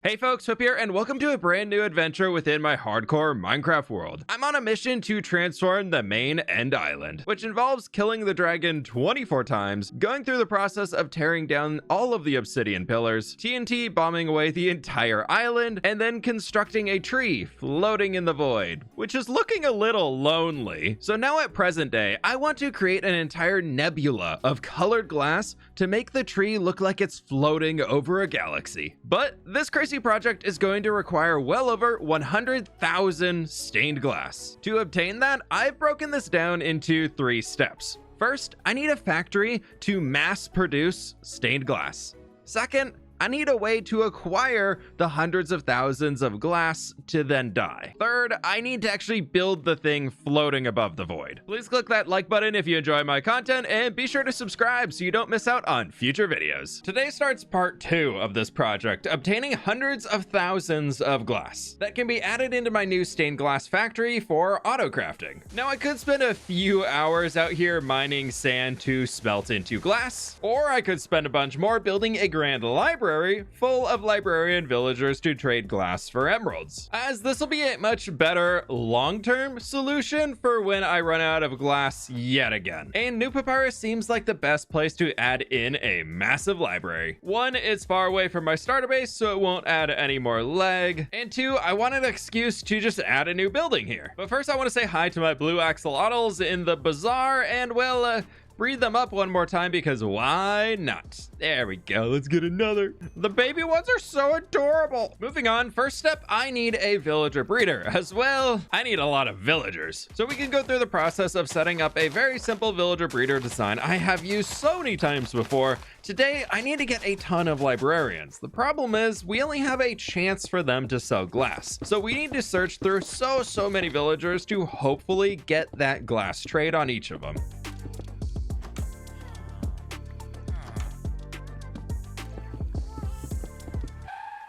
Hey folks, fWhip here, and welcome to a brand new adventure within my hardcore Minecraft world. I'm on a mission to transform the main end island, which involves killing the dragon 24 times, going through the process of tearing down all of the obsidian pillars, TNT bombing away the entire island, and then constructing a tree floating in the void, which is looking a little lonely. So now at present day, I want to create an entire nebula of colored glass to make the tree look like it's floating over a galaxy. But this crazy project is going to require well over 100,000 stained glass. To obtain that, I've broken this down into 3 steps. First, I need a factory to mass produce stained glass. Second, I need a way to acquire the hundreds of thousands of glass to then die. Third, I need to actually build the thing floating above the void. Please click that like button if you enjoy my content, and be sure to subscribe so you don't miss out on future videos. Today starts part 2 of this project, obtaining hundreds of thousands of glass that can be added into my new stained glass factory for auto crafting. Now I could spend a few hours out here mining sand to smelt into glass, or I could spend a bunch more building a grand library full of librarian villagers to trade glass for emeralds, as this will be a much better long-term solution for when I run out of glass yet again. And New Papyrus seems like the best place to add in a massive library. 1, it's far away from my starter base, so it won't add any more lag, and 2, I want an excuse to just add a new building here. But first I want to say hi to my blue axolotls in the bazaar, and well, breed them up one more time because why not? There we go. Let's get another. The baby ones are so adorable. Moving on, first step, I need a villager breeder. As well, I need a lot of villagers. So we can go through the process of setting up a very simple villager breeder design I have used so many times before. Today, I need to get a ton of librarians. The problem is we only have a chance for them to sell glass. So we need to search through so many villagers to hopefully get that glass trade on each of them.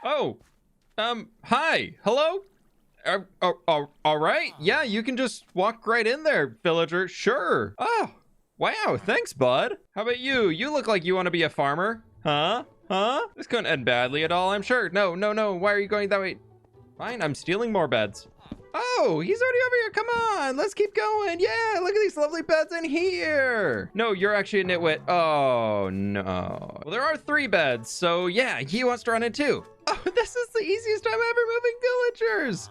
Oh, hi, hello? All right, yeah, you can just walk right in there, villager, sure. Oh, wow, thanks, bud. How about you? You look like you want to be a farmer. Huh? This couldn't end badly at all, I'm sure. No, why are you going that way? Fine, I'm stealing more beds. Oh, he's already over here. Come on, let's keep going. Yeah, look at these lovely beds in here. No, you're actually a nitwit. Oh, no. Well, there are 3 beds, so yeah, he wants to run in too. Oh, this is the easiest time ever moving villagers.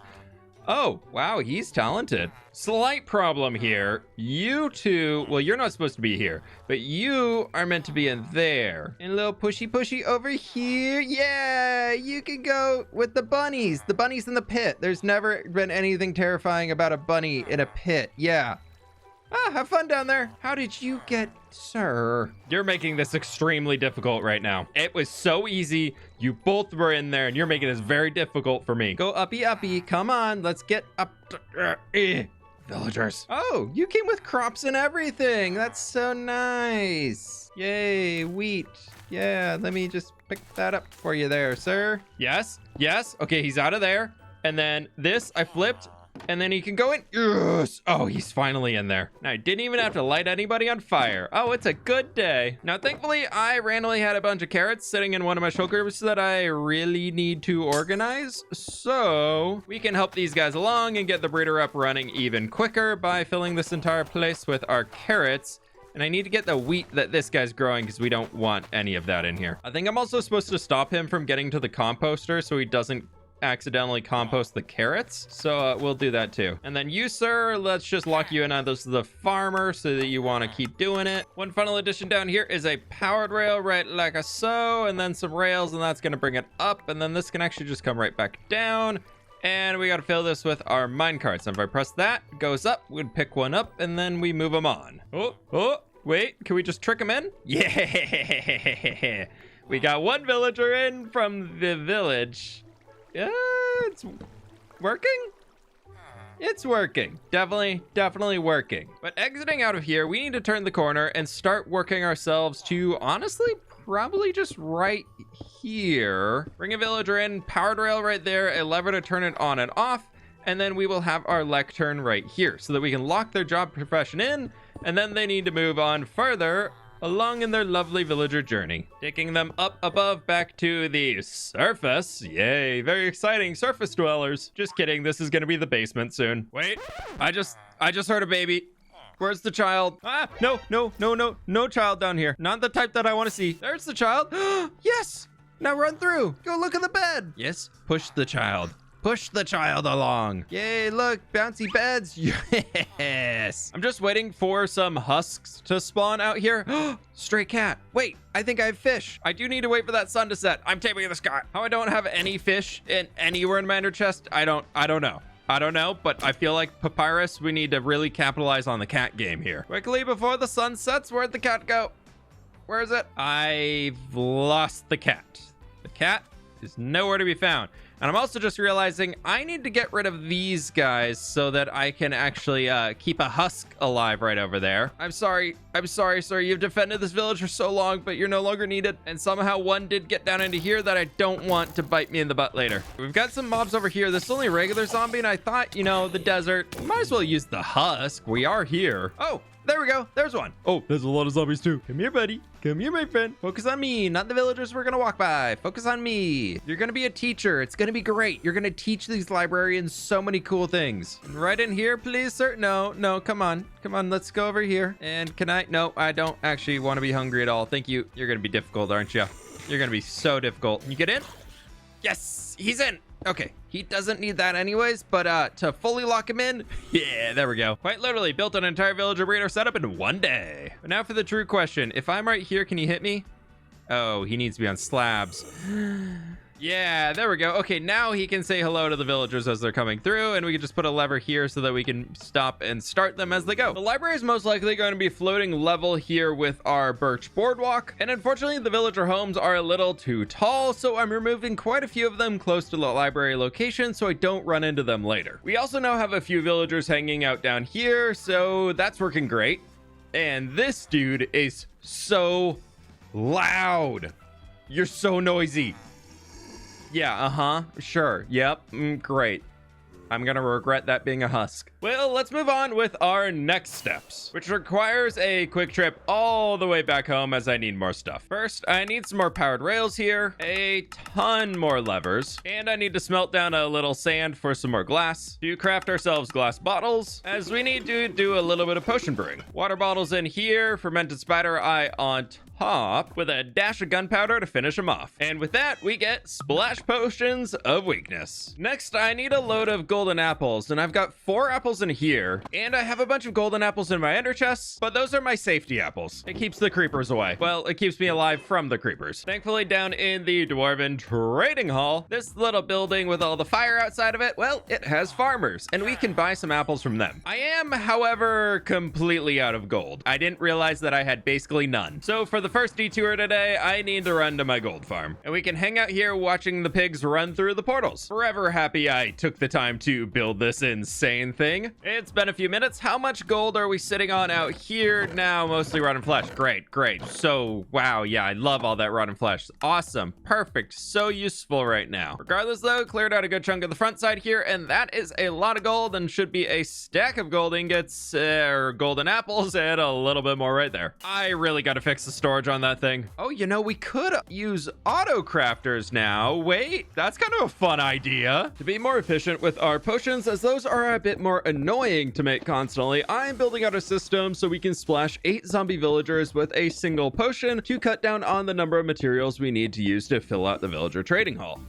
Oh, wow, he's talented. Slight problem here. You two, well, you're not supposed to be here, but you are meant to be in there. And a little pushy over here. Yeah, you can go with the bunnies. The bunnies in the pit. There's never been anything terrifying about a bunny in a pit. Yeah. Ah, have fun down there. How did you get, sir? You're making this extremely difficult right now. It was so easy. You both were in there and you're making this very difficult for me. Go uppy. Come on, let's get up. Villagers. Oh, you came with crops and everything. That's so nice. Yay, wheat. Yeah, let me just pick that up for you there, sir. Yes. Okay, he's out of there. And then this, I flipped. And then he can go in. Yes. Oh, he's finally in there. Now, I didn't even have to light anybody on fire. Oh, it's a good day. Now, thankfully, I randomly had a bunch of carrots sitting in one of my shulkers that I really need to organize. So we can help these guys along and get the breeder up running even quicker by filling this entire place with our carrots. And I need to get the wheat that this guy's growing because we don't want any of that in here. I think I'm also supposed to stop him from getting to the composter so he doesn't accidentally compost the carrots, so we'll do that too. And then you, sir, let's just lock you in on this the farmer so that you want to keep doing it. One final addition down here is a powered rail right like a so, and then some rails, and that's going to bring it up, and then this can actually just come right back down. And we got to fill this with our minecarts. And if I press that, it goes up, we'd pick one up, and then we move them on. Oh, wait, can we just trick them in? Yeah, we got one villager in from the village. Yeah, it's working. It's working. Definitely working. But exiting out of here, we need to turn the corner and start working ourselves to, honestly, probably just right here. Bring a villager in, powered rail right there, a lever to turn it on and off, and then we will have our lectern right here so that we can lock their job profession in, and then they need to move on further along in their lovely villager journey, taking them up above back to the surface. Yay, very exciting, surface dwellers. Just kidding, this is gonna be the basement soon. Wait, I just heard a baby. Where's the child? Ah, no child down here. Not the type that I want to see. There's the child. Yes, now run through. Go look at the bed. Yes, push the child. Push the child along. Yay, look, bouncy beds. Yes. I'm just waiting for some husks to spawn out here. Stray cat. Wait, I think I have fish. I do need to wait for that sun to set. I'm taping the sky. How I don't have any fish anywhere in my ender chest, I don't know. I don't know, but I feel like Papyrus, we need to really capitalize on the cat game here. Quickly before the sun sets, where'd the cat go? Where is it? I've lost the cat. The cat is nowhere to be found. And I'm also just realizing I need to get rid of these guys so that I can actually keep a husk alive right over there. I'm sorry, sir. You've defended this village for so long, but you're no longer needed. And somehow one did get down into here that I don't want to bite me in the butt later. We've got some mobs over here. This is only a regular zombie, and I thought, you know, the desert, we might as well use the husk. We are here. Oh, there we go. There's one. Oh, there's a lot of zombies too. Come here, buddy. Come here, my friend. Focus on me, not the villagers we're gonna walk by. Focus on me. You're gonna be a teacher. It's gonna be great. You're gonna teach these librarians so many cool things. Right in here, please, sir. No, come on. Come on, let's go over here. And can I? No, I don't actually want to be hungry at all. Thank you. You're gonna be difficult, aren't you? You're gonna be so difficult. You get in? Yes, he's in. Okay, he doesn't need that anyways, but to fully lock him in, yeah, there we go. Quite literally built an entire villager breeder setup in one day. But now for the true question. If I'm right here, can you hit me? Oh, he needs to be on slabs. Yeah, there we go. Okay, now he can say hello to the villagers as they're coming through, and we can just put a lever here so that we can stop and start them as they go. The library is most likely going to be floating level here with our birch boardwalk, and unfortunately the villager homes are a little too tall, so I'm removing quite a few of them close to the library location so I don't run into them later. We also now have a few villagers hanging out down here, so that's working great. And this dude is so loud. You're so noisy. Yeah, sure. Yep. Great. I'm gonna regret that being a husk. Well, let's move on with our next steps, which requires a quick trip all the way back home as I need more stuff. First, I need some more powered rails here, a ton more levers, and I need to smelt down a little sand for some more glass to craft ourselves glass bottles, as we need to do a little bit of potion brewing. Water bottles in here, fermented spider eye on top, with a dash of gunpowder to finish them off. And with that, we get splash potions of weakness. Next, I need a load of golden apples, and I've got 4 apples in here, and I have a bunch of golden apples in my ender chests, but those are my safety apples. It keeps the creepers away. Well, it keeps me alive from the creepers. Thankfully, down in the dwarven trading hall, this little building with all the fire outside of it, well, it has farmers, and we can buy some apples from them. I am, however, completely out of gold. I didn't realize that I had basically none. So for the first detour today, I need to run to my gold farm, and we can hang out here watching the pigs run through the portals. Forever happy I took the time to build this insane thing. It's been a few minutes. How much gold are we sitting on out here now? Mostly rotten flesh. Great. So, wow, yeah, I love all that rotten flesh. Awesome, perfect, so useful right now. Regardless though, cleared out a good chunk of the front side here, and that is a lot of gold and should be a stack of gold ingots, or golden apples, and a little bit more right there. I really got to fix the storage on that thing. Oh, you know, we could use auto crafters now. Wait, that's kind of a fun idea. To be more efficient with our potions, as those are a bit more annoying to make constantly, I'm building out a system so we can splash 8 zombie villagers with a single potion to cut down on the number of materials we need to use to fill out the villager trading hall.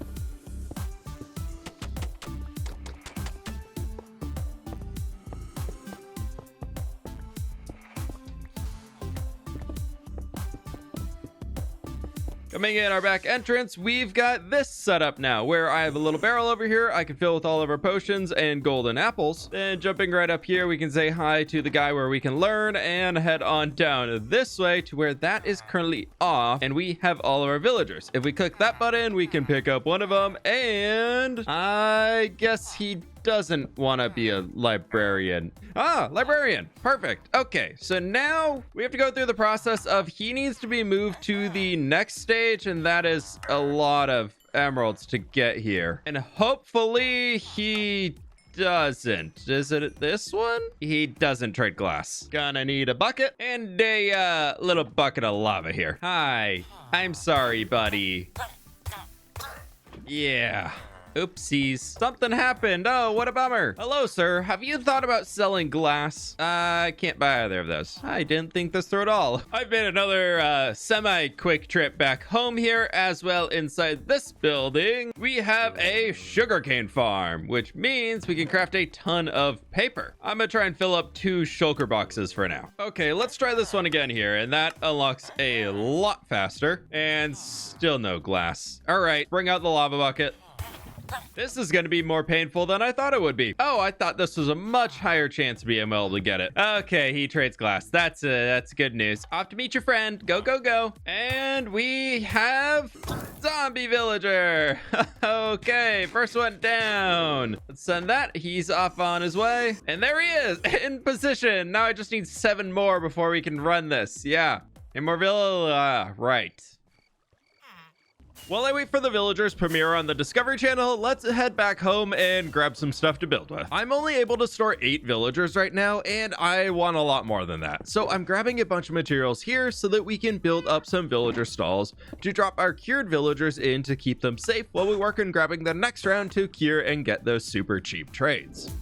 Coming in our back entrance, we've got this setup now, where I have a little barrel over here I can fill with all of our potions and golden apples. Then jumping right up here, we can say hi to the guy where we can learn and head on down this way to where that is currently off, and we have all of our villagers. If we click that button, we can pick up one of them, and I guess he doesn't want to be a librarian. Ah, librarian. Perfect. Okay, so now we have to go through the process of he needs to be moved to the next stage, and that is a lot of emeralds to get here. And hopefully he doesn't. Is it this one? He doesn't trade glass. Gonna need a bucket and a little bucket of lava here. Hi. I'm sorry, buddy. Yeah. Oopsies. Something happened. Oh, what a bummer. Hello, sir. Have you thought about selling glass? I can't buy either of those. I didn't think this through at all. I've made another semi-quick trip back home here as well. Inside this building, we have a sugarcane farm, which means we can craft a ton of paper. I'm gonna try and fill up 2 shulker boxes for now. Okay, let's try this one again here, and that unlocks a lot faster, and still no glass. All right, bring out the lava bucket. This is going to be more painful than I thought it would be. Oh, I thought this was a much higher chance of being able to get it. Okay, he trades glass. That's good news. Off to meet your friend. Go, go, go. And we have zombie villager. Okay, first one down. Let's send that. He's off on his way. And there he is in position. Now I just need 7 more before we can run this. Yeah. And more right. While I wait for the villagers premiere on the Discovery Channel, let's head back home and grab some stuff to build with. I'm only able to store 8 villagers right now, and I want a lot more than that. So I'm grabbing a bunch of materials here so that we can build up some villager stalls to drop our cured villagers in to keep them safe while we work on grabbing the next round to cure and get those super cheap trades.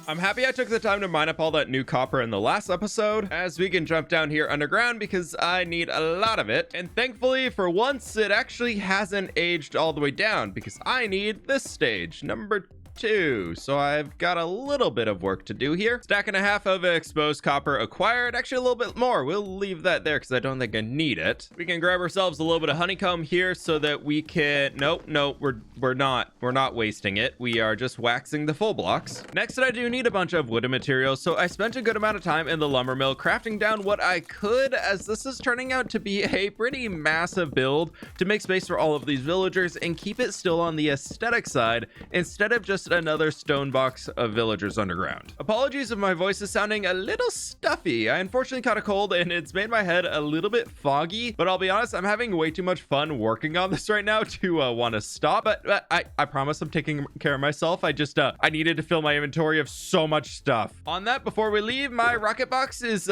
I'm happy I took the time to mine up all that new copper in the last episode, as we can jump down here underground because I need a lot of it. And thankfully, for once, it actually hasn't aged all the way down because I need this stage, number 2. So I've got a little bit of work to do here. Stack and a half of exposed copper acquired. Actually, a little bit more. We'll leave that there because I don't think I need it. We can grab ourselves a little bit of honeycomb here so that we can... Nope, we're not wasting it. We are just waxing the full blocks. Next, I do need a bunch of wooden materials, so I spent a good amount of time in the lumber mill crafting down what I could, as this is turning out to be a pretty massive build to make space for all of these villagers and keep it still on the aesthetic side instead of just another stone box of villagers underground. Apologies if my voice is sounding a little stuffy. I unfortunately caught a cold and it's made my head a little bit foggy, but I'll be honest, I'm having way too much fun working on this right now to want to stop. But I promise I'm taking care of myself. I needed to fill my inventory of so much stuff. On that, before we leave, my rocket box is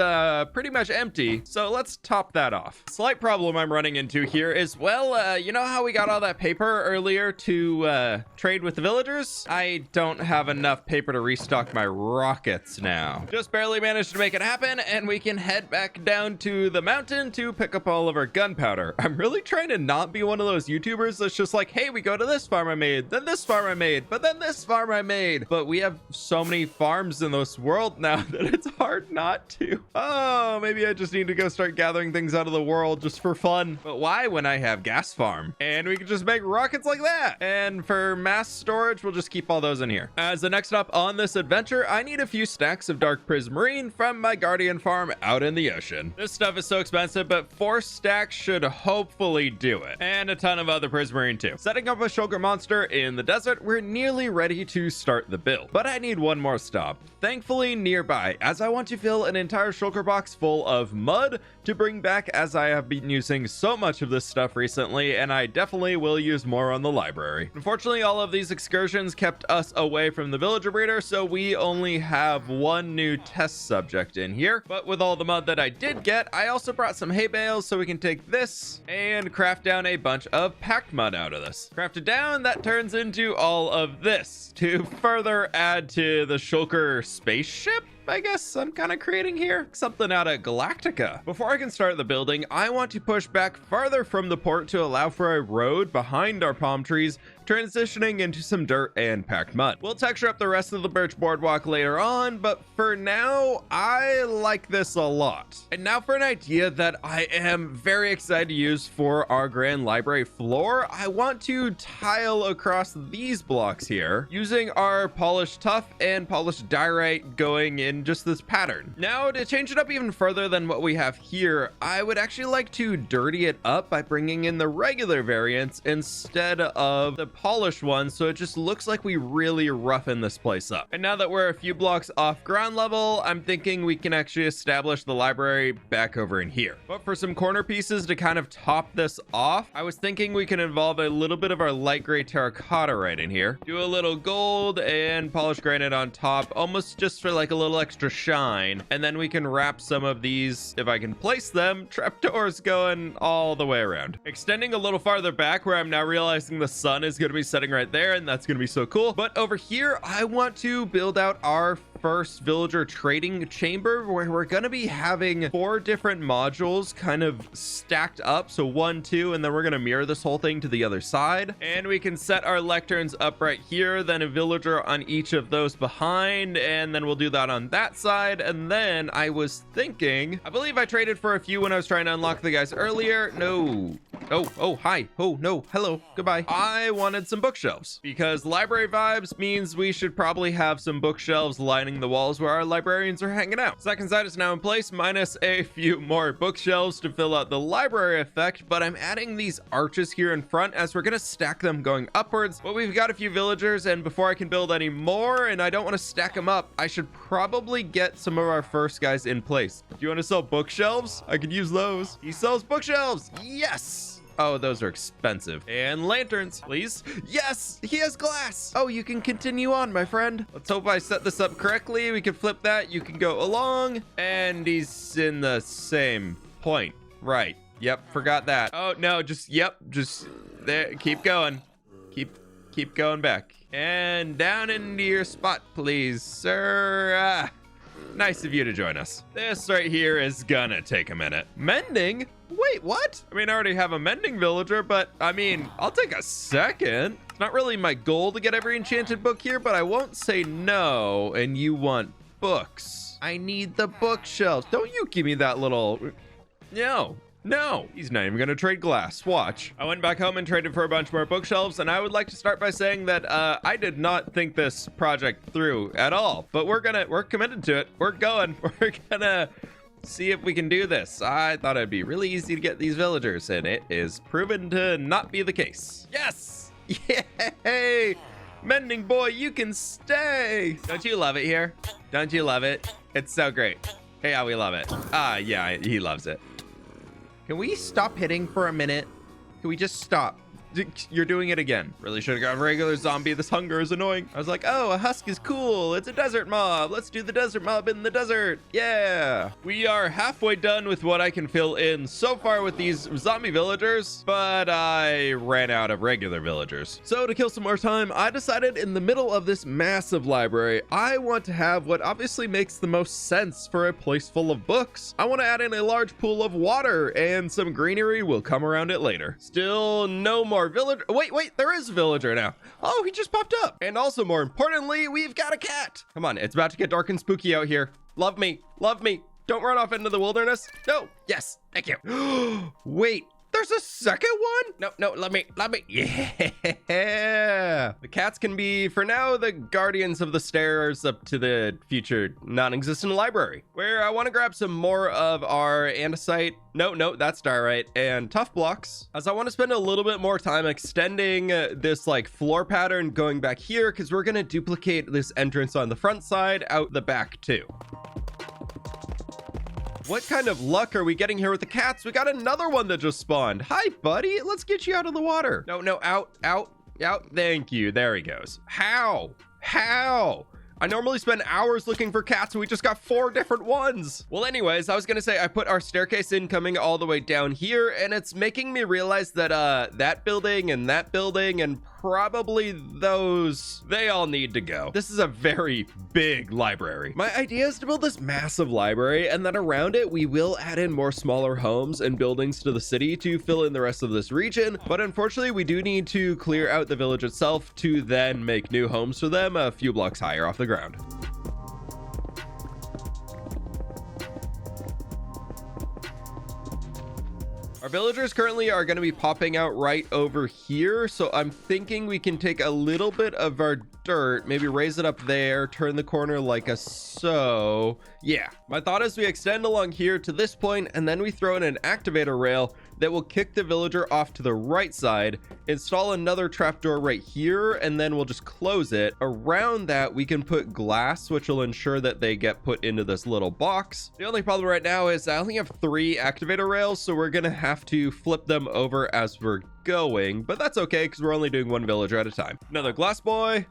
pretty much empty, so let's top that off. Slight problem I'm running into here is, well, you know how we got all that paper earlier to trade with the villagers? I don't have enough paper to restock my rockets now. Just barely managed to make it happen, and we can head back down to the mountain to pick up all of our gunpowder. I'm really trying to not be one of those YouTubers that's just like, hey, we go to this farm I made, then this farm I made, but then this farm I made. But we have so many farms in this world now that it's hard not to. Oh, maybe I just need to go start gathering things out of the world just for fun. But why when I have gas farm? And we can just make rockets like that. And for mass storage, we'll just keep all those in here. As the next stop on this adventure, I need a few stacks of dark prismarine from my guardian farm out in the ocean. This stuff is so expensive, but 4 stacks should hopefully do it. And a ton of other prismarine too. Setting up a shulker monster in the desert, we're nearly ready to start the build. But I need one more stop, thankfully nearby, as I want to fill an entire shulker box full of mud to bring back, as I have been using so much of this stuff recently, and I definitely will use more on the library. Unfortunately, all of these excursions kept us away from the villager breeder, so we only have 1 new test subject in here. But with all the mud that I did get, I also brought some hay bales so we can take this and craft down a bunch of packed mud out of this. Crafted down, that turns into all of this to further add to the shulker spaceship, I guess I'm kind of creating here. Something out of Galactica. Before I can start the building, I want to push back farther from the port to allow for a road behind our palm trees, transitioning into some dirt and packed mud. We'll texture up the rest of the birch boardwalk later on, but for now, I like this a lot. And now for an idea that I am very excited to use for our grand library floor. I want to tile across these blocks here using our polished tuff and polished diorite going in just this pattern. Now, to change it up even further than what we have here, I would actually like to dirty it up by bringing in the regular variants instead of the polished ones, so it just looks like we really roughen this place up. And now that we're a few blocks off ground level, I'm thinking we can actually establish the library back over in here. But for some corner pieces to kind of top this off, I was thinking we can involve a little bit of our light gray terracotta right in here. Do a little gold and polished granite on top, almost just for like a little extra shine. And then we can wrap some of these, if I can place them, trapdoors going all the way around. Extending a little farther back where I'm now realizing the sun is going to be setting right there, and that's going to be so cool. But over here, I want to build out our first villager trading chamber where we're going to be having 4 different modules kind of stacked up. So 1, 2, and then we're going to mirror this whole thing to the other side. And we can set our lecterns up right here, then a villager on each of those behind, and then we'll do that on that side. And then I was thinking, I believe I traded for a few when I was trying to unlock the guys earlier. No. Oh, hi. Oh, no. Hello. Goodbye. I wanted some bookshelves because library vibes means we should probably have some bookshelves lining the walls where our librarians are hanging out. Second side is now in place, minus a few more bookshelves to fill out the library effect, but I'm adding these arches here in front as we're gonna stack them going upwards. But we've got a few villagers, and before I can build any more, and I don't want to stack them up, I should probably get some of our first guys in place. Do you want to sell bookshelves? I could use those. He sells bookshelves. Yes. Oh, those are expensive. And lanterns, please. Yes, he has glass. Oh, you can continue on, my friend. Let's hope I set this up correctly. We can flip that. You can go along. And he's in the same point. Right. Yep, forgot that. Oh, no, just there. Keep going. Keep going back. And down into your spot, please, sir. Nice of you to join us. This right here is gonna take a minute. Mending? Wait, what? I mean, I already have a mending villager, but I mean, I'll take a second. It's not really my goal to get every enchanted book here, but I won't say no. And you want books. I need the bookshelves. Don't you give me that little... No, he's not even going to trade glass. Watch. I went back home and traded for a bunch more bookshelves, and I would like to start by saying that I did not think this project through at all, but we're committed to it. We're going. We're gonna see if we can do this. I thought it'd be really easy to get these villagers, and it is proven to not be the case. Yes! Yay! Mending boy, you can stay! Don't you love it here? Don't you love it? It's so great. Hey, how we love it. Yeah, he loves it. Can we stop hitting for a minute? Can we just stop? You're doing it again. Really should have gone regular zombie. This hunger is annoying. I was like, oh, a husk is cool. It's a desert mob. Let's do the desert mob in the desert. Yeah. We are halfway done with what I can fill in so far with these zombie villagers, but I ran out of regular villagers. So to kill some more time, I decided in the middle of this massive library, I want to have what obviously makes the most sense for a place full of books. I want to add in a large pool of water, and some greenery will come around it later. Still no more villager. Wait, there is a villager now. Oh, he just popped up. And also more importantly, we've got a cat. Come on, it's about to get dark and spooky out here. Love me. Don't run off into the wilderness. No. Yes, thank you. Wait, there's a second one? No, let me. Yeah. The cats can be, for now, the guardians of the stairs up to the future non-existent library, where I want to grab some more of our andesite. No, that's diorite and tough blocks, as I want to spend a little bit more time extending this like floor pattern going back here, because we're going to duplicate this entrance on the front side out the back too. What kind of luck are we getting here with the cats? We got another one that just spawned. Hi, buddy. Let's get you out of the water. No, out. Thank you. There he goes. How? I normally spend hours looking for cats, and we just got 4 different ones. Well, anyways, I was gonna say I put our staircase in coming all the way down here, and it's making me realize that that building and probably those, they all need to go. This is a very big library. My idea is to build this massive library, and then around it, we will add in more smaller homes and buildings to the city to fill in the rest of this region. But unfortunately, we do need to clear out the village itself to then make new homes for them a few blocks higher off the ground. Our villagers currently are going to be popping out right over here, so I'm thinking we can take a little bit of our dirt, maybe raise it up there, turn the corner like a so. Yeah, my thought is we extend along here to this point, and then we throw in an activator rail that will kick the villager off to the right side, install another trapdoor right here, and then we'll just close it. Around that, we can put glass, which will ensure that they get put into this little box. The only problem right now is I only have 3 activator rails, so we're gonna have to flip them over as we're going, but that's okay because we're only doing 1 villager at a time. Another glass boy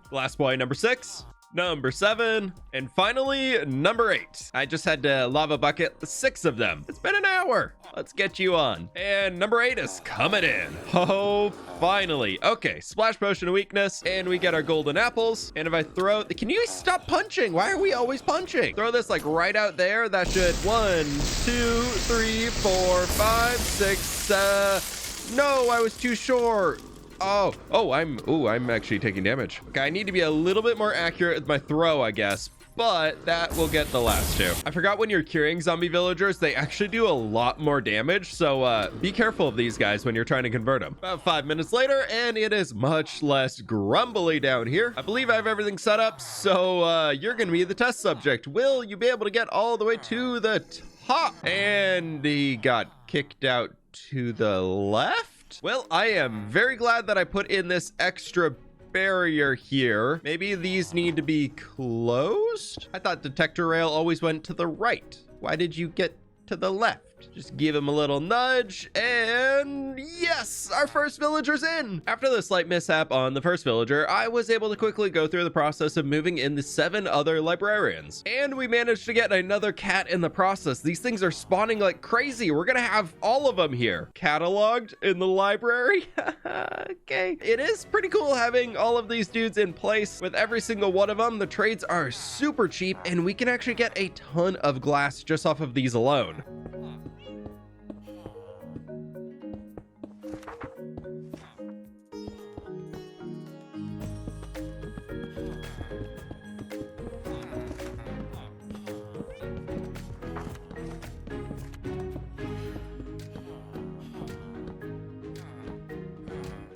number 6. Number 7, and finally number 8. I just had to lava bucket 6 of them. It's been an hour. Let's get you on. And number 8 is coming in. Oh, finally. Okay, splash potion of weakness, and we get our golden apples. And if I throw, can you stop punching? Why are we always punching? Throw this like right out there. That should 1, 2, 3, 4, 5, 6. No, I was too short. I'm actually taking damage. Okay, I need to be a little bit more accurate with my throw, I guess, but that will get the last 2. I forgot when you're curing zombie villagers, they actually do a lot more damage, so be careful of these guys when you're trying to convert them. About 5 minutes later, and it is much less grumbly down here. I believe I have everything set up, so you're gonna be the test subject. Will you be able to get all the way to the top? And he got kicked out to the left? Well, I am very glad that I put in this extra barrier here. Maybe these need to be closed? I thought detector rail always went to the right. Why did you get to the left? Just give him a little nudge, and yes, our first villager's in. After the slight mishap on the first villager, I was able to quickly go through the process of moving in the 7 other librarians. And we managed to get another cat in the process. These things are spawning like crazy. We're gonna have all of them here. Cataloged in the library. Okay. It is pretty cool having all of these dudes in place with every single one of them. The trades are super cheap, and we can actually get a ton of glass just off of these alone.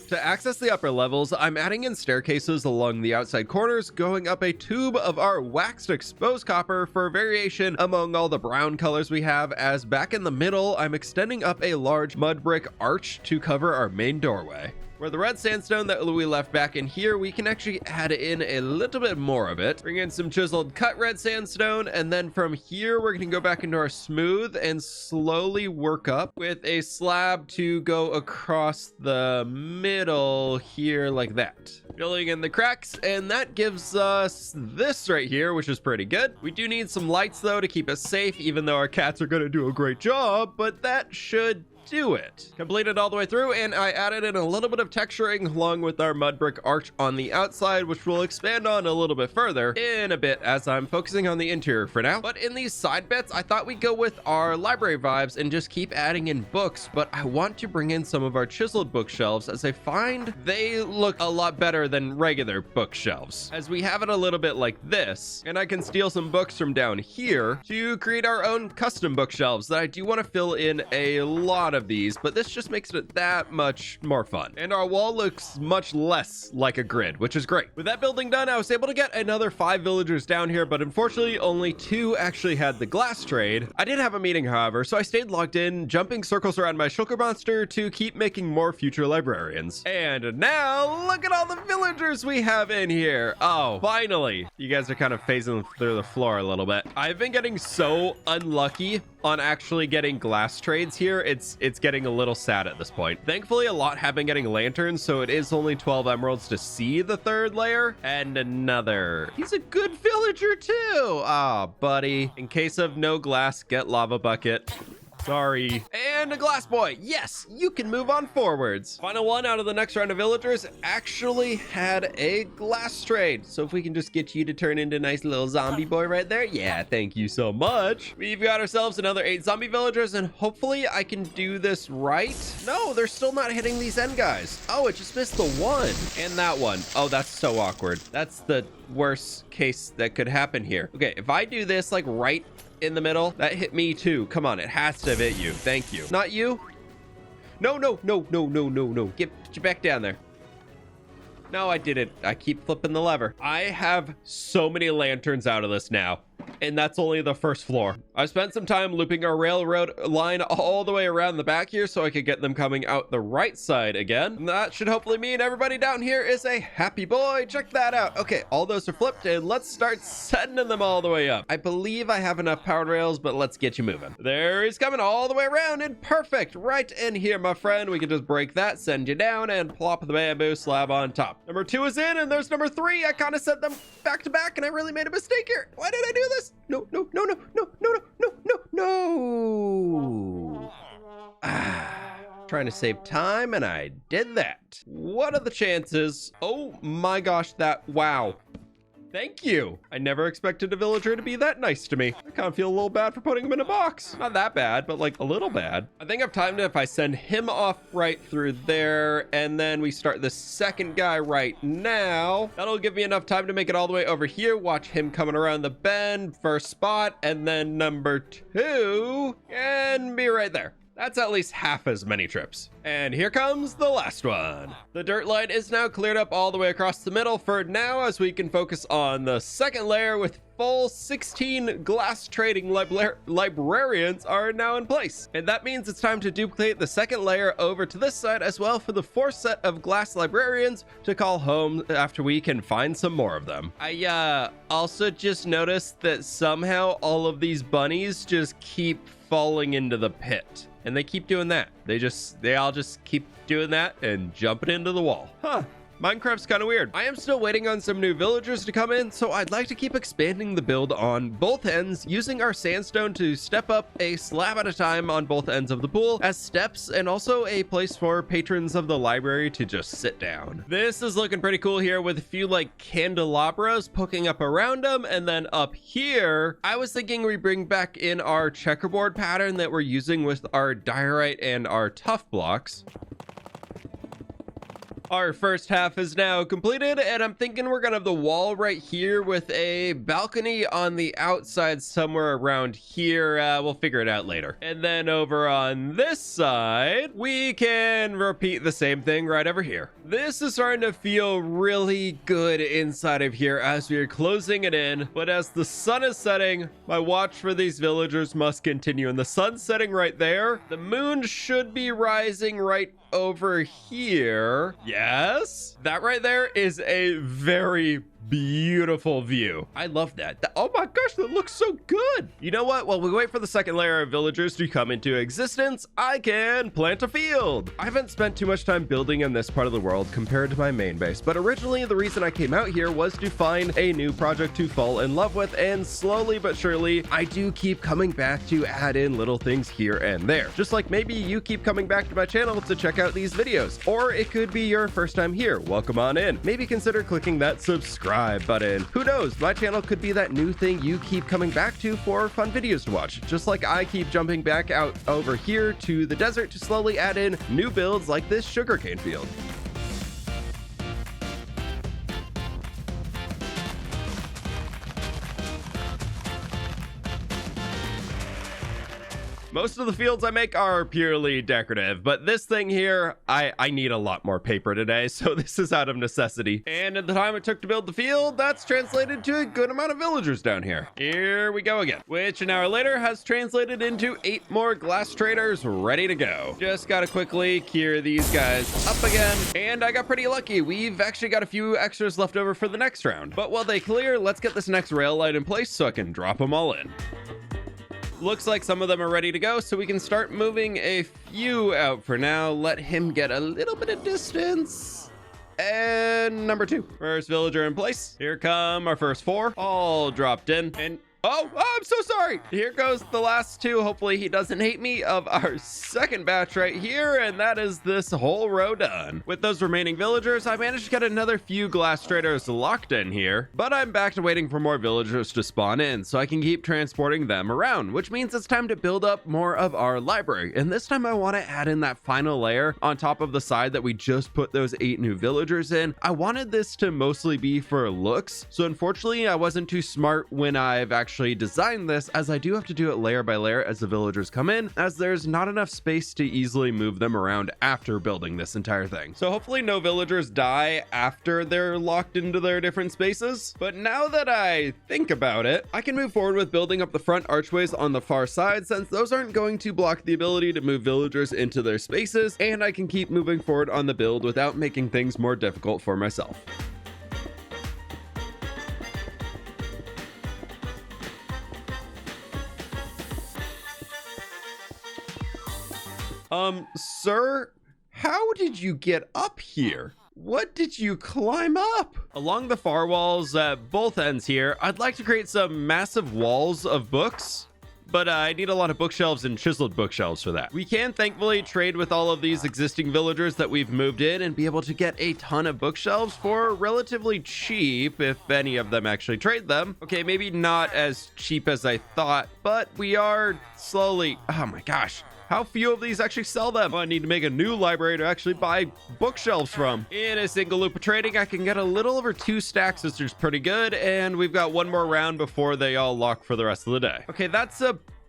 To access the upper levels, I'm adding in staircases along the outside corners, going up a tube of our waxed exposed copper for variation among all the brown colors we have, as back in the middle, I'm extending up a large mud brick arch to cover our main doorway. Where the red sandstone that we left back in here, we can actually add in a little bit more of it. Bring in some chiseled cut red sandstone, and then from here, we're gonna go back into our smooth and slowly work up with a slab to go across the middle here like that. Filling in the cracks, and that gives us this right here, which is pretty good. We do need some lights though to keep us safe, even though our cats are gonna do a great job, but that should do it. Completed all the way through, and I added in a little bit of texturing along with our mud brick arch on the outside, which we'll expand on a little bit further in a bit as I'm focusing on the interior for now. But in these side bits, I thought we'd go with our library vibes and just keep adding in books, but I want to bring in some of our chiseled bookshelves as I find they look a lot better than regular bookshelves, as we have it a little bit like this, and I can steal some books from down here to create our own custom bookshelves that I do want to fill in a lot of these, but this just makes it that much more fun. And our wall looks much less like a grid, which is great. With that building done, I was able to get another 5 villagers down here, but unfortunately only 2 actually had the glass trade. I did have a meeting, however, so I stayed logged in, jumping circles around my shulker monster to keep making more future librarians. And now look at all the villagers we have in here. Oh, finally. You guys are kind of phasing through the floor a little bit. I've been getting so unlucky on actually getting glass trades here. It's getting a little sad at this point. Thankfully, a lot have been getting lanterns, so it is only 12 emeralds to see the 3rd layer. And another. He's a good villager too. Ah, buddy. In case of no glass, get lava bucket. Sorry. And a glass boy. Yes, you can move on forwards. Final one out of the next round of villagers actually had a glass trade. So if we can just get you to turn into a nice little zombie boy right there. Yeah, thank you so much. We've got ourselves another 8 zombie villagers, and hopefully I can do this right. No, they're still not hitting these end guys. Oh, it just missed the 1 and that one. Oh, that's so awkward. That's the worst case that could happen here. Okay, if I do this like right in the middle, that hit me too. Come on, it has to have hit you. Thank you. Not you. No. Get you back down there. No, I didn't. I keep flipping the lever. I have so many lanterns out of this now, and that's only the first floor. I spent some time looping our railroad line all the way around the back here so I could get them coming out the right side again. And that should hopefully mean everybody down here is a happy boy. Check that out. Okay, all those are flipped, and let's start sending them all the way up. I believe I have enough powered rails, but let's get you moving. There he's coming all the way around, and perfect. Right in here, my friend. We can just break that, send you down, and plop the bamboo slab on top. Number 2 is in, and there's number 3. I kind of set them back to back, and I really made a mistake here. Why did I do this? No. Trying to save time, and I did that. What are the chances? Oh my gosh, wow. Thank you. I never expected a villager to be that nice to me. I kind of feel a little bad for putting him in a box. Not that bad, but like a little bad. I think I've timed it if I send him off right through there, and then we start the second guy right now. That'll give me enough time to make it all the way over here. Watch him coming around the bend, first spot, and then number 2, and be right there. That's at least half as many trips. And here comes the last one. The dirt line is now cleared up all the way across the middle for now, as we can focus on the second layer with full 16 glass trading librarians are now in place. And that means it's time to duplicate the second layer over to this side as well for the 4th set of glass librarians to call home after we can find some more of them. I also just noticed that somehow all of these bunnies just keep falling into the pit. And they keep doing that. They all just keep doing that and jumping into the wall. Huh. Minecraft's kind of weird. I am still waiting on some new villagers to come in, so I'd like to keep expanding the build on both ends, using our sandstone to step up a slab at a time on both ends of the pool as steps, and also a place for patrons of the library to just sit down. This is looking pretty cool here with a few like candelabras poking up around them, and then up here, I was thinking we bring back in our checkerboard pattern that we're using with our diorite and our tough blocks. Our first half is now completed, and I'm thinking we're gonna have the wall right here with a balcony on the outside somewhere around here. We'll figure it out later. And then over on this side, we can repeat the same thing right over here. This is starting to feel really good inside of here as we are closing it in, but as the sun is setting, my watch for these villagers must continue. And the sun's setting right there. The moon should be rising right over here. Yes, that right there is a very beautiful view. I love that. Oh my gosh, that looks so good. You know what? While we wait for the second layer of villagers to come into existence, I can plant a field. I haven't spent too much time building in this part of the world compared to my main base, but originally the reason I came out here was to find a new project to fall in love with, and slowly but surely, I do keep coming back to add in little things here and there. Just like maybe you keep coming back to my channel to check out these videos, or it could be your first time here. Welcome on in. Maybe consider clicking that subscribe button. Who knows? My channel could be that new thing you keep coming back to for fun videos to watch. Just like I keep jumping back out over here to the desert to slowly add in new builds like this sugarcane field. Most of the fields I make are purely decorative, but this thing here, I need a lot more paper today, so this is out of necessity. And at the time it took to build the field, that's translated to a good amount of villagers down here. Here we go again, which an hour later has translated into 8 more glass traders ready to go. Just gotta quickly cure these guys up again, and I got pretty lucky. We've actually got a few extras left over for the next round. But while they clear, let's get this next rail light in place so I can drop them all in. Looks like some of them are ready to go, so we can start moving a few out for now. Let him get a little bit of distance. And number 2, first villager in place. Here come our first 4, all dropped in. And oh, I'm so sorry. Here goes the last 2. Hopefully he doesn't hate me, of our second batch right here. And that is this whole row done. With those remaining villagers, I managed to get another few glass traders locked in here. But I'm back to waiting for more villagers to spawn in so I can keep transporting them around, which means it's time to build up more of our library. And this time I want to add in that final layer on top of the side that we just put those 8 new villagers in. I wanted this to mostly be for looks. So unfortunately, I wasn't too smart when I've actually actually design this, as I do have to do it layer by layer as the villagers come in, as there's not enough space to easily move them around after building this entire thing. So hopefully no villagers die after they're locked into their different spaces. But now that I think about it, I can move forward with building up the front archways on the far side, since those aren't going to block the ability to move villagers into their spaces, and I can keep moving forward on the build without making things more difficult for myself. Sir, how did you get up here? What did you climb up? Along the far walls at both ends here, I'd like to create some massive walls of books, but I need a lot of bookshelves and chiseled bookshelves for that. We can thankfully trade with all of these existing villagers that we've moved in and be able to get a ton of bookshelves for relatively cheap, if any of them actually trade them. Okay, maybe not as cheap as I thought, but we are slowly... Oh my gosh. How few of these actually sell them? I need to make a new library to actually buy bookshelves from. In a single loop of trading, I can get a little over 2 stacks, which is pretty good. And we've got one more round before they all lock for the rest of the day. Okay, that's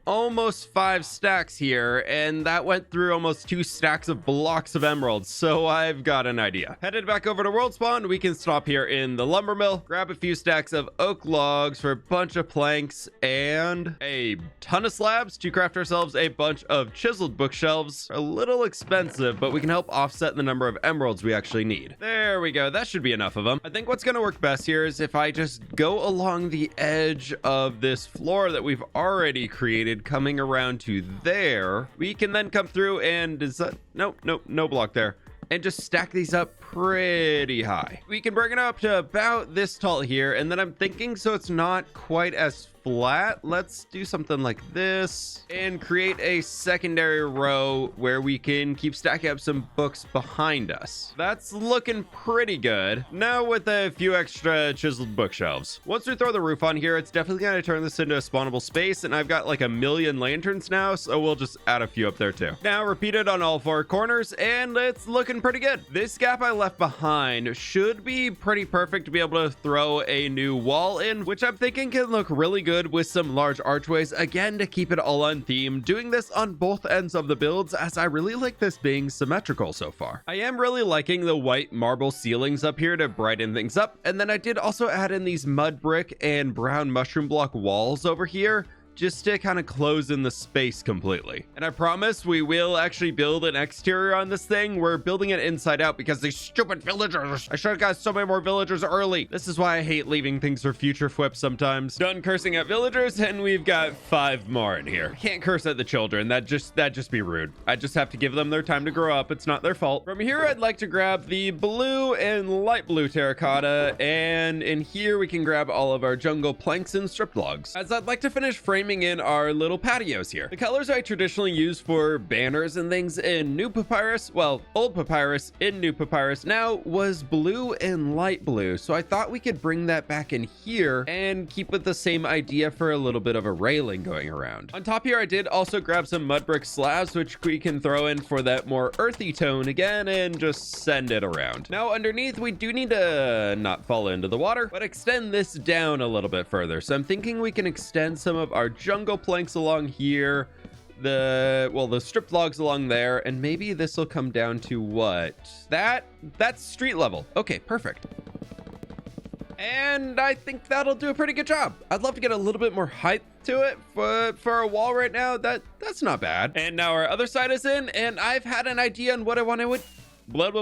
almost 5 stacks here, and that went through almost 2 stacks of blocks of emeralds, so I've got an idea. Headed back over to World Spawn, we can stop here in the lumber mill, grab a few stacks of oak logs for a bunch of planks and a ton of slabs to craft ourselves a bunch of chiseled bookshelves. A little expensive, but we can help offset the number of emeralds we actually need. There we go, that should be enough of them. I think what's going to work best here is if I just go along the edge of this floor that we've already created, coming around to there, we can then come through and nope, no block there, and just stack these up pretty high. We can bring it up to about this tall here, and then I'm thinking, so it's not quite as flat, let's do something like this and create a secondary row where we can keep stacking up some books behind us. That's looking pretty good. Now with a few extra chiseled bookshelves. Once we throw the roof on here, it's definitely going to turn this into a spawnable space, and I've got like 1,000,000 lanterns now, so we'll just add a few up there too. Now repeat it on all 4 corners, and it's looking pretty good. This gap I left behind should be pretty perfect to be able to throw a new wall in, which I'm thinking can look really good with some large archways, again to keep it all on theme, doing this on both ends of the builds, as I really like this being symmetrical so far. I am really liking the white marble ceilings up here to brighten things up, and then I did also add in these mud brick and brown mushroom block walls over here, just to kind of close in the space completely. And I promise we will actually build an exterior on this thing. We're building it inside out because these stupid villagers. I should have got so many more villagers early. This is why I hate leaving things for future fWhip sometimes. Done cursing at villagers, and we've got 5 more in here. Can't curse at the children. That'd just be rude. I just have to give them their time to grow up. It's not their fault. From here, I'd like to grab the blue and light blue terracotta, and in here we can grab all of our jungle planks and strip logs, as I'd like to finish framing in our little patios here. The colors I traditionally use for banners and things in New Papyrus, well, Old Papyrus in New Papyrus now, was blue and light blue, so I thought we could bring that back in here and keep with the same idea for a little bit of a railing going around. On top here, I did also grab some mud brick slabs, which we can throw in for that more earthy tone again and just send it around. Now underneath, we do need to not fall into the water, but extend this down a little bit further. So I'm thinking we can extend some of our jungle planks along here, the strip logs along there, and maybe this will come down to what? That's street level. Okay, perfect. And I think that'll do a pretty good job. I'd love to get a little bit more height to it, but for a wall right now, that's not bad. And now our other side is in, and I've had an idea on what I want to what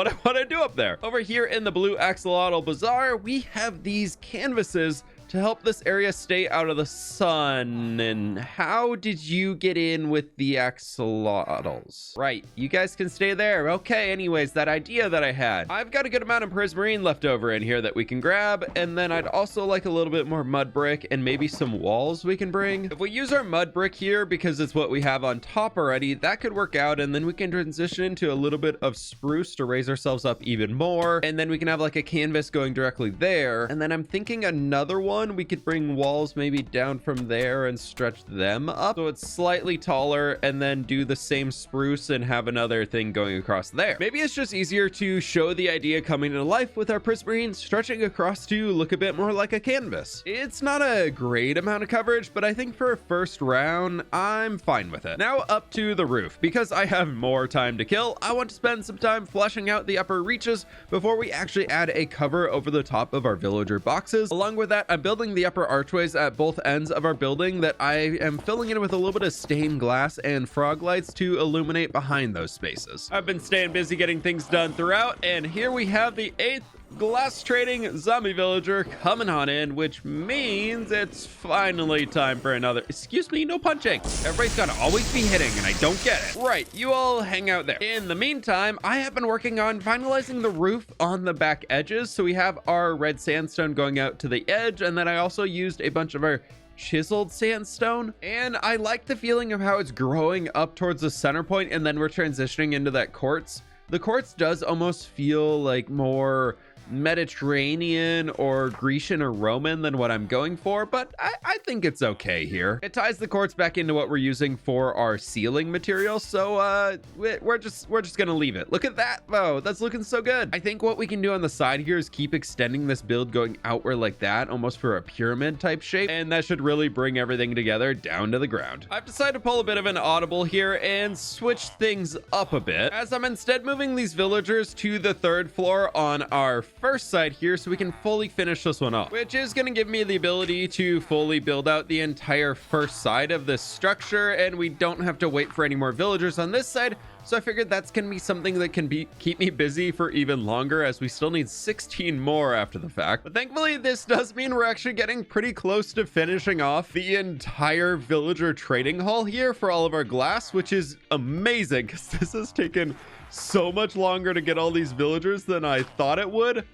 I want to do up there. Over here in the blue axolotl bazaar, we have these canvases to help this area stay out of the sun. And how did you get in with the axolotls? Right, you guys can stay there. Okay, anyways, that idea that I had. I've got a good amount of prismarine left over in here that we can grab, and then I'd also like a little bit more mud brick and maybe some walls we can bring. If we use our mud brick here, because it's what we have on top already, that could work out, and then we can transition into a little bit of spruce to raise ourselves up even more, and then we can have like a canvas going directly there. And then I'm thinking another one one, we could bring walls maybe down from there and stretch them up so it's slightly taller, and then do the same spruce and have another thing going across there. Maybe it's just easier to show the idea coming to life with our prismarine stretching across to look a bit more like a canvas. It's not a great amount of coverage, but I think for a first round, I'm fine with it. Now up to the roof. Because I have more time to kill, I want to spend some time fleshing out the upper reaches before we actually add a cover over the top of our villager boxes. Along with that, I'm building the upper archways at both ends of our building that I am filling in with a little bit of stained glass and frog lights to illuminate behind those spaces. I've been staying busy getting things done throughout, and here we have the 8th glass trading zombie villager coming on in, which means it's finally time for another. Excuse me, no punching. Everybody's gotta always be hitting, and I don't get it. Right, you all hang out there. In the meantime, I have been working on finalizing the roof on the back edges. So we have our red sandstone going out to the edge, and then I also used a bunch of our chiseled sandstone, and I like the feeling of how it's growing up towards the center point, and then we're transitioning into that quartz. The quartz does almost feel like more Mediterranean or Grecian or Roman than what I'm going for, but I think it's okay here. It ties the quartz back into what we're using for our ceiling material, so we're just gonna leave it. Look at that though, that's looking so good. I think what we can do on the side here is keep extending this build going outward like that, almost for a pyramid type shape, and that should really bring everything together down to the ground. I've decided to pull a bit of an audible here and switch things up a bit, as I'm instead moving these villagers to the 3rd floor on our first side here so we can fully finish this one off, which is going to give me the ability to fully build out the entire first side of this structure, and we don't have to wait for any more villagers on this side. So I figured that's going to be something that can keep me busy for even longer, as we still need 16 more after the fact. But thankfully, this does mean we're actually getting pretty close to finishing off the entire villager trading hall here for all of our glass, which is amazing because this has taken so much longer to get all these villagers than I thought it would.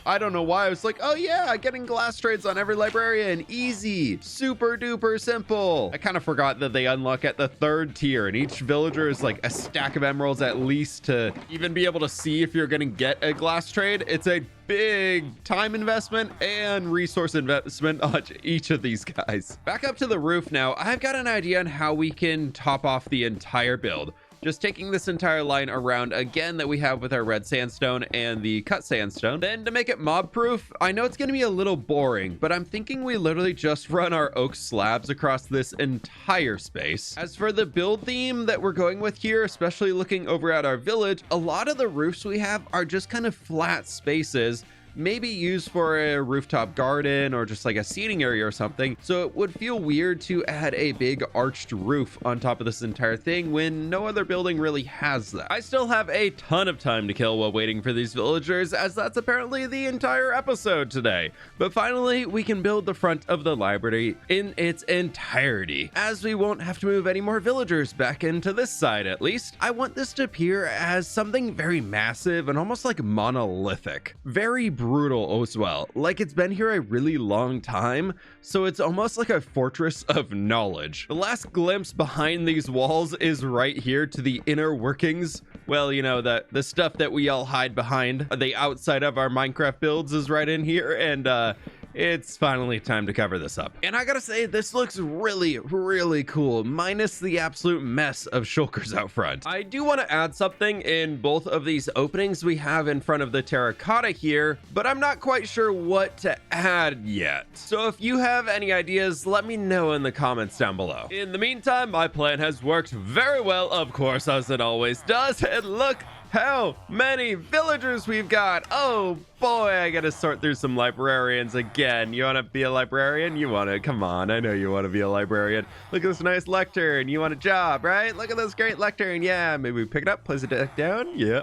I don't know why. I was like, oh yeah, getting glass trades on every librarian, easy, super duper simple. I kind of forgot that they unlock at the 3rd tier, and each villager is like a stack of emeralds at least to even be able to see if you're gonna get a glass trade. It's a big time investment and resource investment on each of these guys. Back up to the roof now. I've got an idea on how we can top off the entire build. Just taking this entire line around again that we have with our red sandstone and the cut sandstone. Then to make it mob proof, I know it's going to be a little boring, but I'm thinking we literally just run our oak slabs across this entire space. As for the build theme that we're going with here, especially looking over at our village, a lot of the roofs we have are just kind of flat spaces, maybe used for a rooftop garden or just like a seating area or something. So it would feel weird to add a big arched roof on top of this entire thing when no other building really has that. I still have a ton of time to kill while waiting for these villagers, as that's apparently the entire episode today. But finally, we can build the front of the library in its entirety, as we won't have to move any more villagers back into this side. At least I want this to appear as something very massive and almost like monolithic, very brutal as well, like it's been here a really long time, so it's almost like a fortress of knowledge. The last glimpse behind these walls is right here to the inner workings. Well, you know, the stuff that we all hide behind, the outside of our Minecraft builds is right in here, and it's finally time to cover this up. And I gotta say, this looks really, really cool, minus the absolute mess of shulkers out front. I do want to add something in both of these openings we have in front of the terracotta here, but I'm not quite sure what to add yet. So if you have any ideas, let me know in the comments down below. In the meantime, my plan has worked very well, of course, as it always does, and look how many villagers we've got. Oh boy, I gotta sort through some librarians again. You want to be a librarian? You want to? Come on, I know you want to be a librarian. Look at this nice lectern. You want a job, right? Look at this great lectern. Yeah, maybe we pick it up, place it back down. Yeah,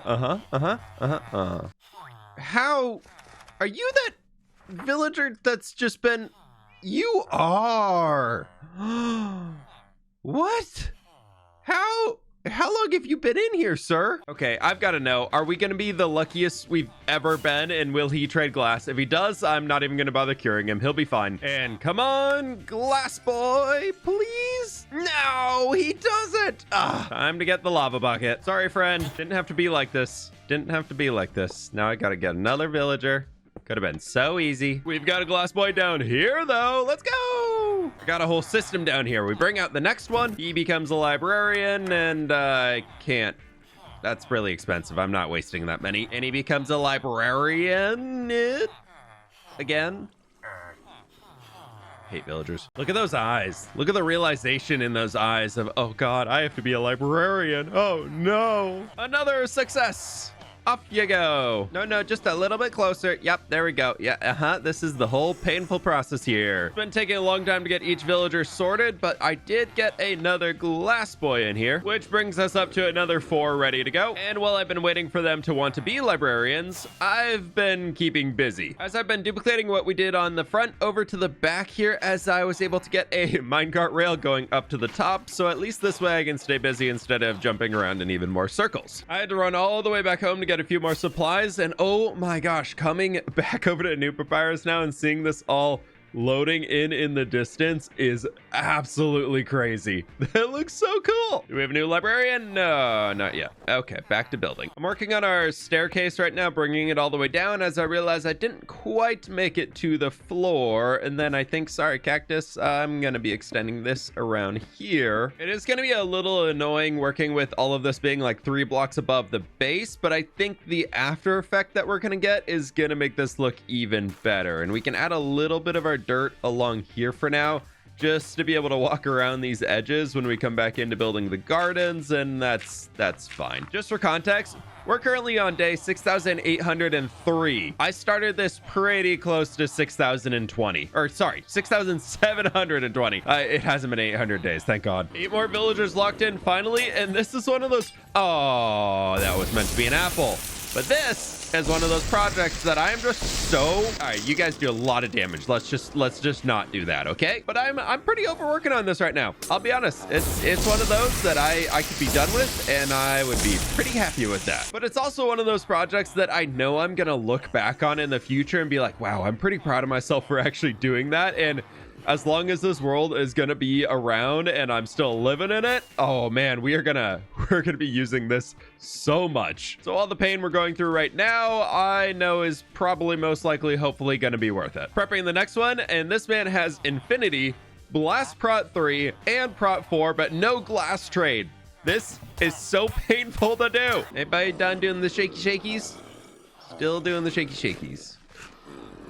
How are you that villager that's just been... You are. What? How long have you been in here, sir? Okay, I've got to know, are we going to be the luckiest we've ever been, and will he trade glass? If he does, I'm not even going to bother curing him. He'll be fine. And come on, glass boy, please? No, he doesn't. Time to get the lava bucket. Sorry, friend. Didn't have to be like this. Didn't have to be like this. Now I got to get another villager. Could have been so easy. We've got a glass boy down here, though. Let's go. Got a whole system down here. We bring out the next one. He becomes a librarian, and I can't. That's really expensive. I'm not wasting that many. And he becomes a librarian again. Hate villagers. Look at those eyes. Look at the realization in those eyes of, oh God, I have to be a librarian. Oh no. Another success. Off you go. No, just a little bit closer. Yep, there we go. Yeah, this is the whole painful process here. It's been taking a long time to get each villager sorted, but I did get another glass boy in here, which brings us up to another 4 ready to go. And while I've been waiting for them to want to be librarians, I've been keeping busy, as I've been duplicating what we did on the front over to the back here, as I was able to get a minecart rail going up to the top, so at least this way I can stay busy instead of jumping around in even more circles. I had to run all the way back home to get a few more supplies, and oh my gosh, coming back over to New Papyrus now and seeing this all loading in the distance is absolutely crazy. That looks so cool. Do we have a new librarian? No, not yet. Okay, back to building. I'm working on our staircase right now, bringing it all the way down, as I realized I didn't quite make it to the floor. And then I think, sorry, cactus, I'm gonna be extending this around here. It is gonna be a little annoying working with all of this being like 3 blocks above the base, but I think the after effect that we're gonna get is gonna make this look even better. And we can add a little bit of our dirt along here for now, just to be able to walk around these edges when we come back into building the gardens, and that's fine. Just for context, we're currently on day 6,803. I started this pretty close to 6,020, or sorry, 6,720. It hasn't been 800 days, thank God. 8 more villagers locked in finally, and this is one of those, oh, that was meant to be an apple. But this is one of those projects that I am just so, all right, you guys do a lot of damage. Let's just not do that, okay? But I'm pretty overworking on this right now. I'll be honest. It's one of those that I could be done with, and I would be pretty happy with that. But it's also one of those projects that I know I'm gonna look back on in the future and be like, wow, I'm pretty proud of myself for actually doing that. And as long as this world is gonna be around and I'm still living in it, oh man, we're gonna be using this so much. So all the pain we're going through right now, I know is probably most likely, hopefully gonna be worth it. Prepping the next one, and this man has infinity, blast prot 3 and prot 4, but no glass trade. This is so painful to do. Anybody done doing the shaky shakies? Still doing the shaky shakies.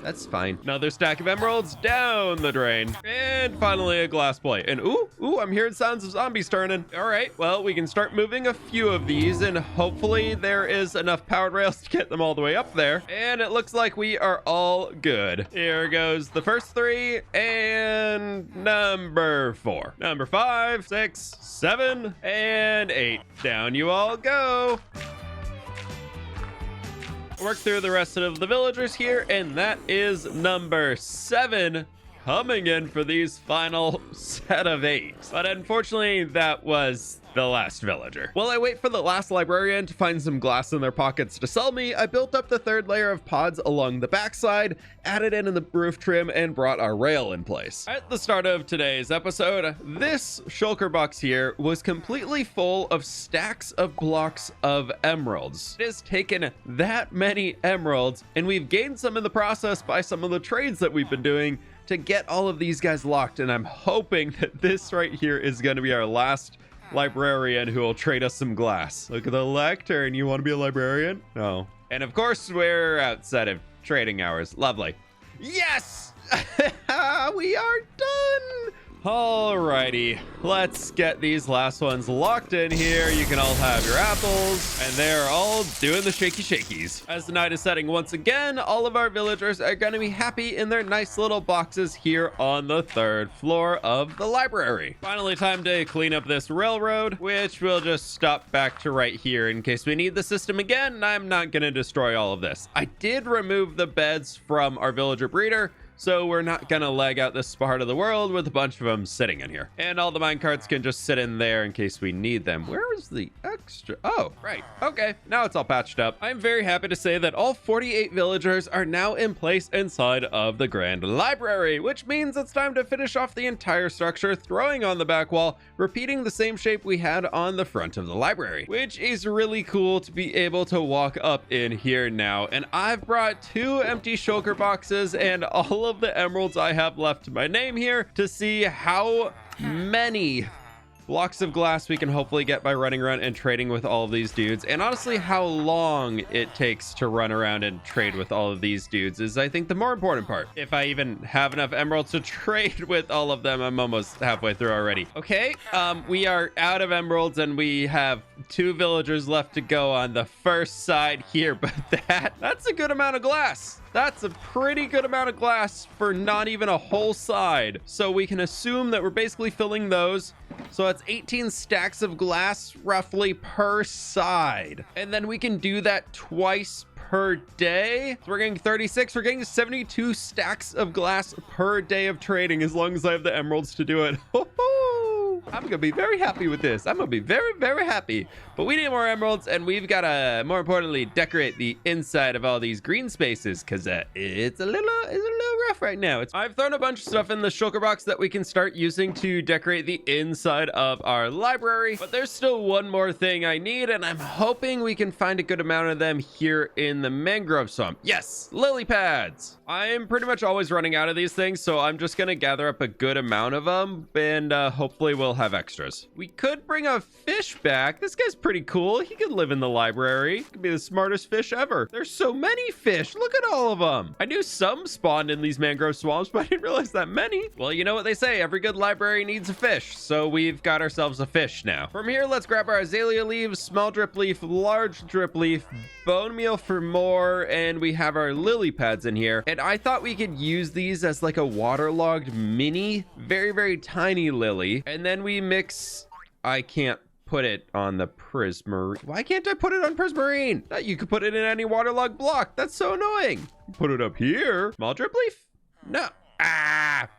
That's fine. Another stack of emeralds down the drain. And finally a glass plate. And ooh, I'm hearing sounds of zombies turning. All right, well, we can start moving a few of these, and hopefully there is enough powered rails to get them all the way up there. And it looks like we are all good. Here goes the first 3 and number 4. Number 5, 6, 7, and 8. Down you all go. Work through the rest of the villagers here, and that is number 7 coming in for these final set of 8. But unfortunately, that was the last villager. While I wait for the last librarian to find some glass in their pockets to sell me, I built up the 3rd layer of pods along the backside, added in the roof trim, and brought our rail in place. At the start of today's episode, this shulker box here was completely full of stacks of blocks of emeralds. It has taken that many emeralds, and we've gained some in the process by some of the trades that we've been doing to get all of these guys locked, and I'm hoping that this right here is going to be our last librarian who will trade us some glass. Look at the lectern. You want to be a librarian? No. And of course, we're outside of trading hours. Lovely. Yes! We are done! Alrighty, let's get these last ones locked in here. You can all have your apples, and they're all doing the shaky shakies. As the night is setting once again, all of our villagers are going to be happy in their nice little boxes here on the 3rd floor of the library. Finally, time to clean up this railroad, which we'll just stop back to right here in case we need the system again. I'm not going to destroy all of this. I did remove the beds from our villager breeder, so we're not gonna leg out this part of the world with a bunch of them sitting in here. And all the minecarts can just sit in there in case we need them. Where is the extra? Oh, right. Okay, now it's all patched up. I'm very happy to say that all 48 villagers are now in place inside of the Grand Library, which means it's time to finish off the entire structure, throwing on the back wall, repeating the same shape we had on the front of the library, which is really cool to be able to walk up in here now. And I've brought 2 empty shulker boxes and all of the emeralds I have left to my name here to see how many blocks of glass we can hopefully get by running around and trading with all of these dudes. And honestly, how long it takes to run around and trade with all of these dudes is, I think, the more important part. If I even have enough emeralds to trade with all of them, I'm almost halfway through already. Okay, we are out of emeralds and we have 2 villagers left to go on the first side here, but that's a good amount of glass. That's a pretty good amount of glass for not even a whole side. So we can assume that we're basically filling those. So that's 18 stacks of glass roughly per side. And then we can do that twice per day. So we're getting 36. We're getting 72 stacks of glass per day of trading as long as I have the emeralds to do it. I'm gonna be very happy with this. I'm gonna be very, very happy. But we need more emeralds, and we've got to, more importantly, decorate the inside of all these green spaces, because it's a little rough right now. I've thrown a bunch of stuff in the shulker box that we can start using to decorate the inside of our library, but there's still one more thing I need, and I'm hoping we can find a good amount of them here in the mangrove swamp. Yes, lily pads. I'm pretty much always running out of these things, so I'm just gonna gather up a good amount of them, and hopefully we'll have extras. We could bring a fish back. This guy's pretty cool. He could live in the library. He could be the smartest fish ever. There's so many fish. Look at all of them. I knew some spawned in these mangrove swamps, but I didn't realize that many. Well, you know what they say, every good library needs a fish, so we've got ourselves a fish now. From here, let's grab our azalea leaves, small drip leaf, large drip leaf, bone meal for more, and we have our lily pads in here. And I thought we could use these as like a waterlogged mini, very, very tiny lily. And then we mix, I can't put it on the prismarine. Why can't I put it on prismarine? You could put it in any waterlogged block. That's so annoying. Put it up here. Small drip leaf? No.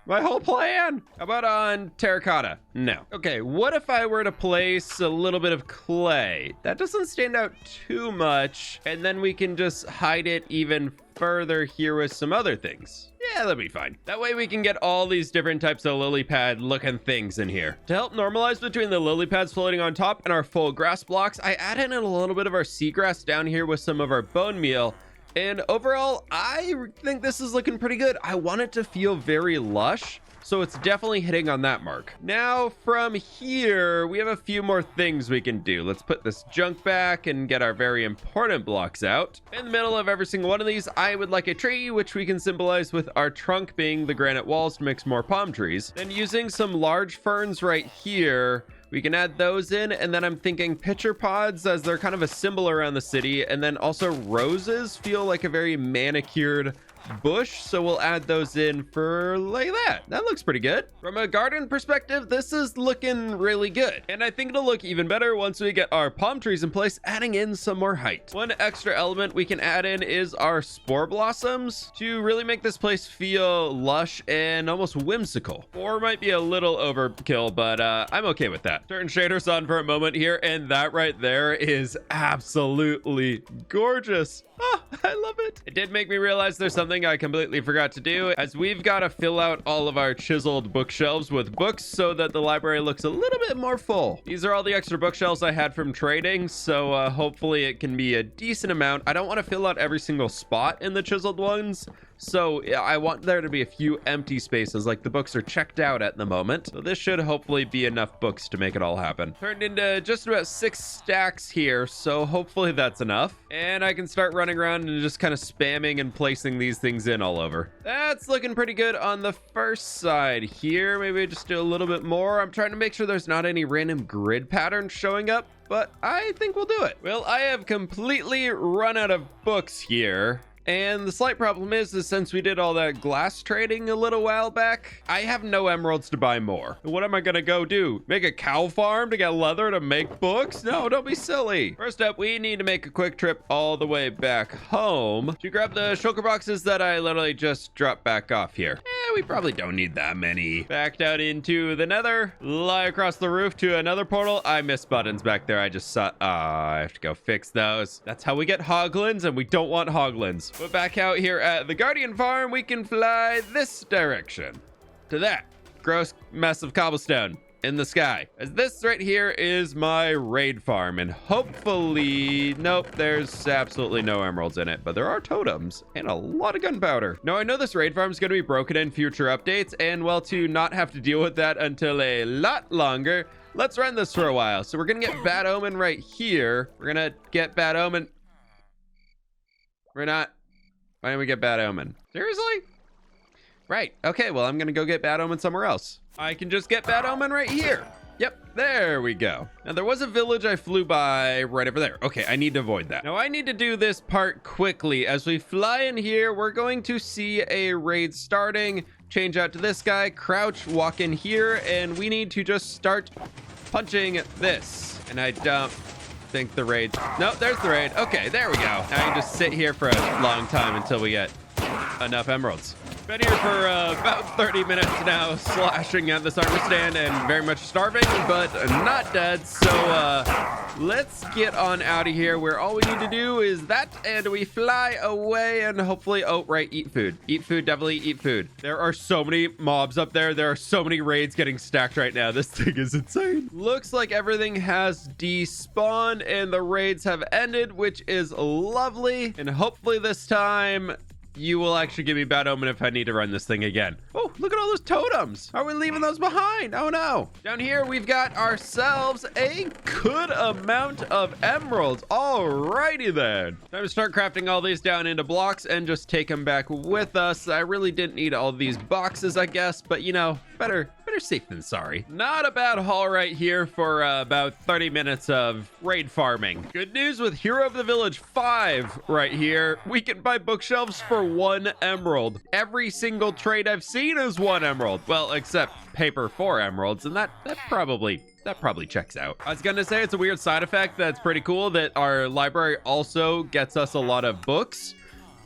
My whole plan. How about on terracotta? No. Okay, what if I were to place a little bit of clay? That doesn't stand out too much, and then we can just hide it even further here with some other things. Yeah, that'll be fine. That way we can get all these different types of lily pad looking things in here. To help normalize between the lily pads floating on top and our full grass blocks, I added in a little bit of our seagrass down here with some of our bone meal. And overall, I think this is looking pretty good. I want it to feel very lush, so it's definitely hitting on that mark. Now, from here, we have a few more things we can do. Let's put this junk back and get our very important blocks out. In the middle of every single one of these, I would like a tree, which we can symbolize with our trunk being the granite walls to mix more palm trees. Then using some large ferns right here, we can add those in, and then I'm thinking pitcher pods as they're kind of a symbol around the city, and then also roses feel like a very manicured bush, so we'll add those in for like that. That looks pretty good. From a garden perspective, this is looking really good, and I think it'll look even better once we get our palm trees in place, adding in some more height. One extra element we can add in is our spore blossoms to really make this place feel lush and almost whimsical. Or might be a little overkill, but I'm okay with that. Turn shaders on for a moment here, and that right there is absolutely gorgeous. Oh, I love it. It did make me realize there's something I completely forgot to do, as we've got to fill out all of our chiseled bookshelves with books so that the library looks a little bit more full. These are all the extra bookshelves I had from trading, so hopefully it can be a decent amount. I don't want to fill out every single spot in the chiseled ones, so I want there to be a few empty spaces, like the books are checked out at the moment. So this should hopefully be enough books to make it all happen. Turned into just about 6 stacks here, so hopefully that's enough. And I can start running around and just kind of spamming and placing these things in all over. That's looking pretty good on the first side here. Maybe just do a little bit more. I'm trying to make sure there's not any random grid patterns showing up, but I think we'll do it. Well, I have completely run out of books here. And the slight problem is since we did all that glass trading a little while back, I have no emeralds to buy more. What am I gonna go do? Make a cow farm to get leather to make books? No, don't be silly. First up, we need to make a quick trip all the way back home to grab the shulker boxes that I literally just dropped back off here. We probably don't need that many. Backed out into the nether, lie across the roof to another portal. I missed buttons back there. I just saw, I have to go fix those. That's how we get hoglins, and we don't want hoglins. But back out here at the Guardian farm, we can fly this direction to that gross mess of cobblestone in the sky, as this right here is my raid farm, and hopefully, nope, there's absolutely no emeralds in it, but there are totems and a lot of gunpowder. Now, I know this raid farm is going to be broken in future updates, and well, to not have to deal with that until a lot longer, let's run this for a while. So we're gonna get Bad Omen right here. We're gonna get Bad Omen. We're not. Why didn't we get Bad Omen? Seriously? Right. Okay, well, I'm gonna go get Bad Omen somewhere else. I can just get Bad Omen right here. Yep, there we go. Now, there was a village I flew by right over there. Okay, I need to avoid that. Now, I need to do this part quickly. As we fly in here, we're going to see a raid starting. Change out to this guy, crouch, walk in here, and we need to just start punching this. And I don't think the raid... No, there's the raid. Okay, there we go. Now I can just sit here for a long time until we get enough emeralds. Been here for about 30 minutes now, slashing at this armor stand and very much starving, but not dead. So let's get on out of here, where all we need to do is that, and we fly away and hopefully, oh, right, eat food. Eat food, definitely eat food. There are so many mobs up there. There are so many raids getting stacked right now. This thing is insane. Looks like everything has despawned and the raids have ended, which is lovely. And hopefully this time, you will actually give me Bad Omen if I need to run this thing again. Oh, look at all those totems. Are we leaving those behind? Oh no. Down here, we've got ourselves a good amount of emeralds. Alrighty then. Time to start crafting all these down into blocks and just take them back with us. I really didn't need all these boxes, I guess, but you know, better safe than sorry. Not a bad haul right here for about 30 minutes of raid farming. Good news with Hero of the Village 5 right here. We can buy bookshelves for 1 emerald. Every single trade I've seen is 1 emerald. Well, except paper 4 emeralds, and that probably checks out. I was gonna say it's a weird side effect that's pretty cool that our library also gets us a lot of books,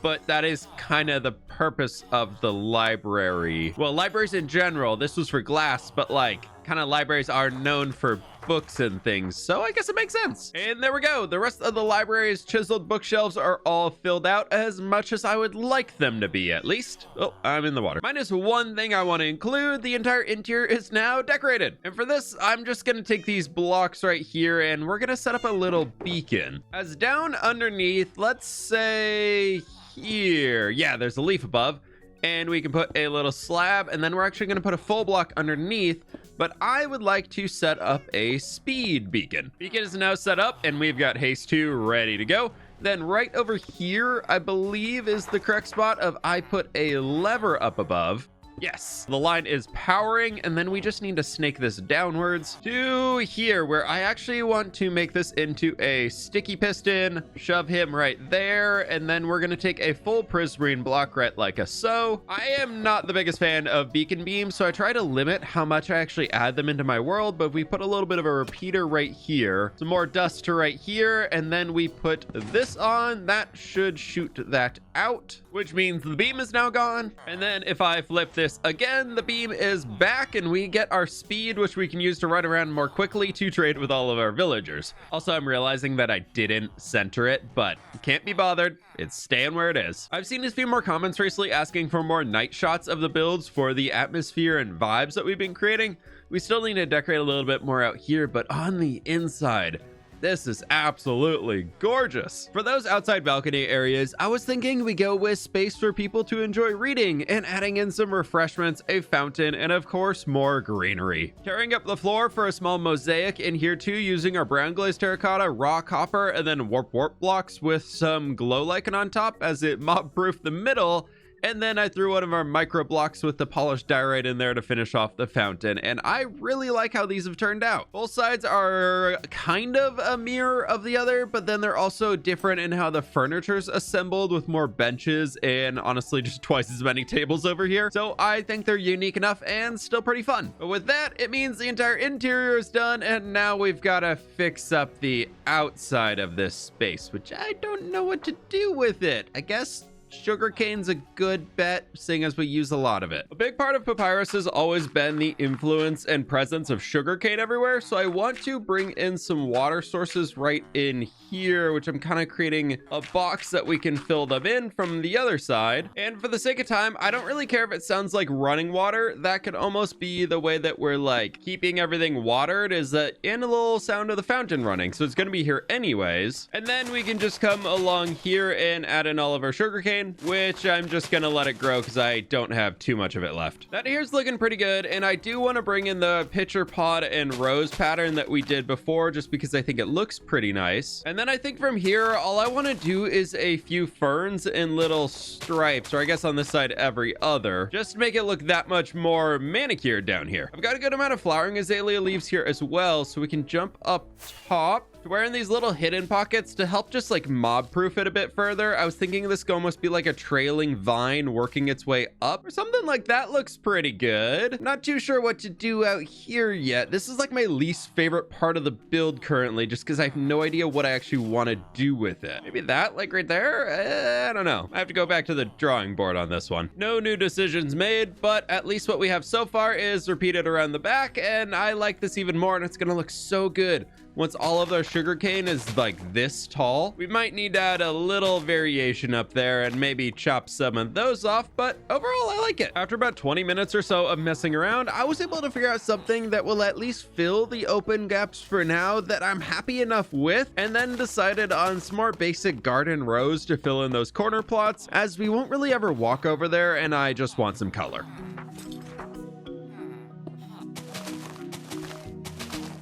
but that is kind of the purpose of the library. Well, libraries in general, this was for glass, but like kind of libraries are known for books and things, so I guess it makes sense. And there we go. The rest of the library's chiseled bookshelves are all filled out, as much as I would like them to be, at least. Oh, I'm in the water. Minus one thing I want to include: the entire interior is now decorated. And for this, I'm just gonna take these blocks right here and we're gonna set up a little beacon. As down underneath, let's say here, yeah, there's a leaf above, and we can put a little slab, and then we're actually going to put a full block underneath, but I would like to set up a speed beacon. Beacon is now set up, and we've got haste 2 ready to go. Then right over here, I believe, is the correct spot of I put a lever up above. Yes, the line is powering, and then we just need to snake this downwards to here, where I actually want to make this into a sticky piston, shove him right there, and then we're going to take a full prismarine block right like so. I am not the biggest fan of beacon beams, so I try to limit how much I actually add them into my world, but we put a little bit of a repeater right here, some more dust to right here, and then we put this on. That should shoot that out, which means the beam is now gone. And then if I flip this again, the beam is back, and we get our speed, which we can use to run around more quickly to trade with all of our villagers. Also, I'm realizing that I didn't center it, but can't be bothered. It's staying where it is. I've seen a few more comments recently asking for more night shots of the builds for the atmosphere and vibes that we've been creating. We still need to decorate a little bit more out here, but on the inside, this is absolutely gorgeous. For those outside balcony areas, I was thinking we go with space for people to enjoy reading and adding in some refreshments, a fountain, and of course, more greenery. Tearing up the floor for a small mosaic in here too, using our brown glazed terracotta, raw copper, and then warp blocks with some glow lichen on top as it mob-proof the middle. And then I threw one of our micro blocks with the polished diorite in there to finish off the fountain. And I really like how these have turned out. Both sides are kind of a mirror of the other, but then they're also different in how the furniture's assembled with more benches and honestly just twice as many tables over here. So I think they're unique enough and still pretty fun. But with that, it means the entire interior is done, and now we've got to fix up the outside of this space, which I don't know what to do with it. I guess sugarcane's a good bet, seeing as we use a lot of it. A big part of Papyrus has always been the influence and presence of sugarcane everywhere, so I want to bring in some water sources right in here, which I'm kind of creating a box that we can fill them in from the other side. And for the sake of time, I don't really care if it sounds like running water. That could almost be the way that we're like keeping everything watered, is that in a little sound of the fountain running. So it's going to be here anyways. And then we can just come along here and add in all of our sugarcane, which I'm just gonna let it grow because I don't have too much of it left. That here's looking pretty good, and I do want to bring in the pitcher pod and rose pattern that we did before, just because I think it looks pretty nice. And then I think from here, all I want to do is a few ferns in little stripes, or I guess on this side every other, just to make it look that much more manicured down here. I've got a good amount of flowering azalea leaves here as well, so we can jump up top. We're in these little hidden pockets to help just like mob proof it a bit further. I was thinking this could almost be like a trailing vine working its way up or something like that. Looks pretty good. Not too sure what to do out here yet. This is like my least favorite part of the build currently, just because I have no idea what I actually want to do with it. Maybe that, like right there? I don't know. I have to go back to the drawing board on this one. No new decisions made, but at least what we have so far is repeated around the back, and I like this even more, and it's gonna look so good once all of our sugarcane is like this tall. We might need to add a little variation up there and maybe chop some of those off, but overall I like it. After about 20 minutes or so of messing around, I was able to figure out something that will at least fill the open gaps for now that I'm happy enough with, and then decided on some more basic garden rows to fill in those corner plots, as we won't really ever walk over there and I just want some color.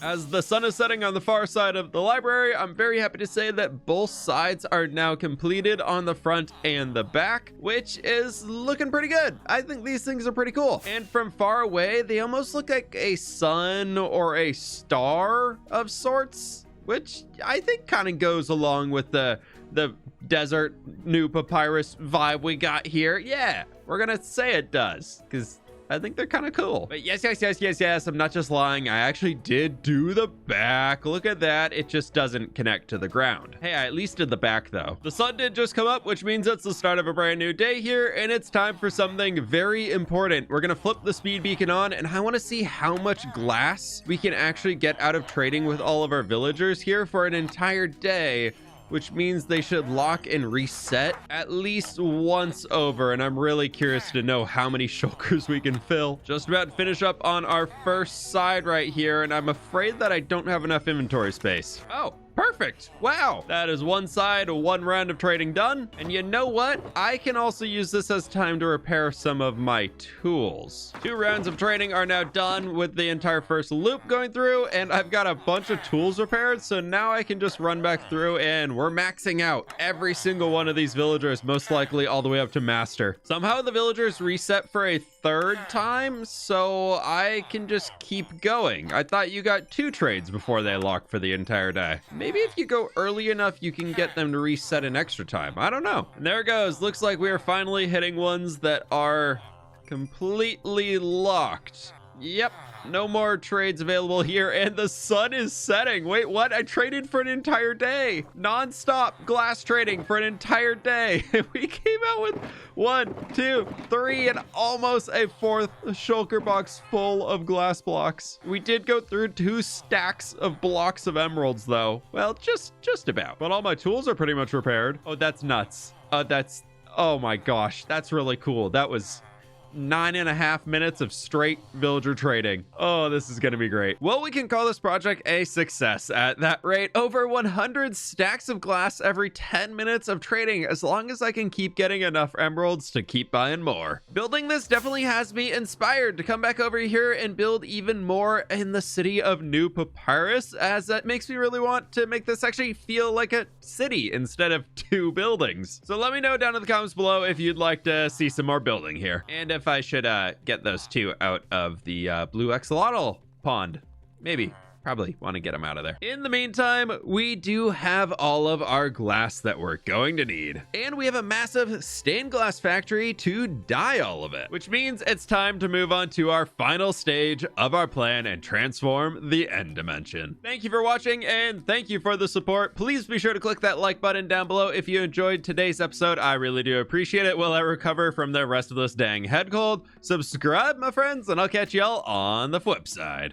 As the sun is setting on the far side of the library, I'm very happy to say that both sides are now completed on the front and the back, which is looking pretty good. I think these things are pretty cool. And from far away, they almost look like a sun or a star of sorts, which I think kind of goes along with the desert new papyrus vibe we got here. Yeah, we're gonna say it does, because I think they're kind of cool. But yes, I'm not just lying. I actually did do the back. Look at that. It just doesn't connect to the ground. Hey, I at least did the back though. The sun did just come up, which means it's the start of a brand new day here, and it's time for something very important. We're gonna flip the speed beacon on, and I want to see how much glass we can actually get out of trading with all of our villagers here for an entire day, which means they should lock and reset at least once over, and I'm really curious to know how many shulkers we can fill. Just about to finish up on our first side right here, and I'm afraid that I don't have enough inventory space. Oh, perfect. Wow. That is one side, one round of trading done. And you know what? I can also use this as time to repair some of my tools. 2 rounds of trading are now done with the entire first loop going through, and I've got a bunch of tools repaired. So now I can just run back through, and we're maxing out every single one of these villagers, most likely all the way up to master. Somehow the villagers reset for a 3rd time, so I can just keep going. I thought you got 2 trades before they lock for the entire day. Maybe if you go early enough, you can get them to reset an extra time. I don't know. And there it goes. Looks like we are finally hitting ones that are completely locked. Yep, no more trades available here, and the sun is setting. Wait, what? I traded for an entire day. Non-stop glass trading for an entire day. We came out with 1, 2, 3, and almost a 4th shulker box full of glass blocks. We did go through 2 stacks of blocks of emeralds, though. Well, just about. But all my tools are pretty much repaired. Oh, that's nuts. Oh my gosh, that's really cool. 9.5 minutes of straight villager trading. Oh, this is gonna be great. Well, we can call this project a success. At that rate, over 100 stacks of glass every 10 minutes of trading, as long as I can keep getting enough emeralds to keep buying more. Building this definitely has me inspired to come back over here and build even more in the city of New Papyrus, as that makes me really want to make this actually feel like a city instead of 2 buildings. So let me know down in the comments below if you'd like to see some more building here, and if I should get those 2 out of the blue axolotl pond. Maybe. Probably want to get them out of there. In the meantime, we do have all of our glass that we're going to need. And we have a massive stained glass factory to dye all of it, which means it's time to move on to our final stage of our plan and transform the end dimension. Thank you for watching, and thank you for the support. Please be sure to click that like button down below if you enjoyed today's episode. I really do appreciate it while I recover from the rest of this dang head cold. Subscribe, my friends, and I'll catch y'all on the flip side.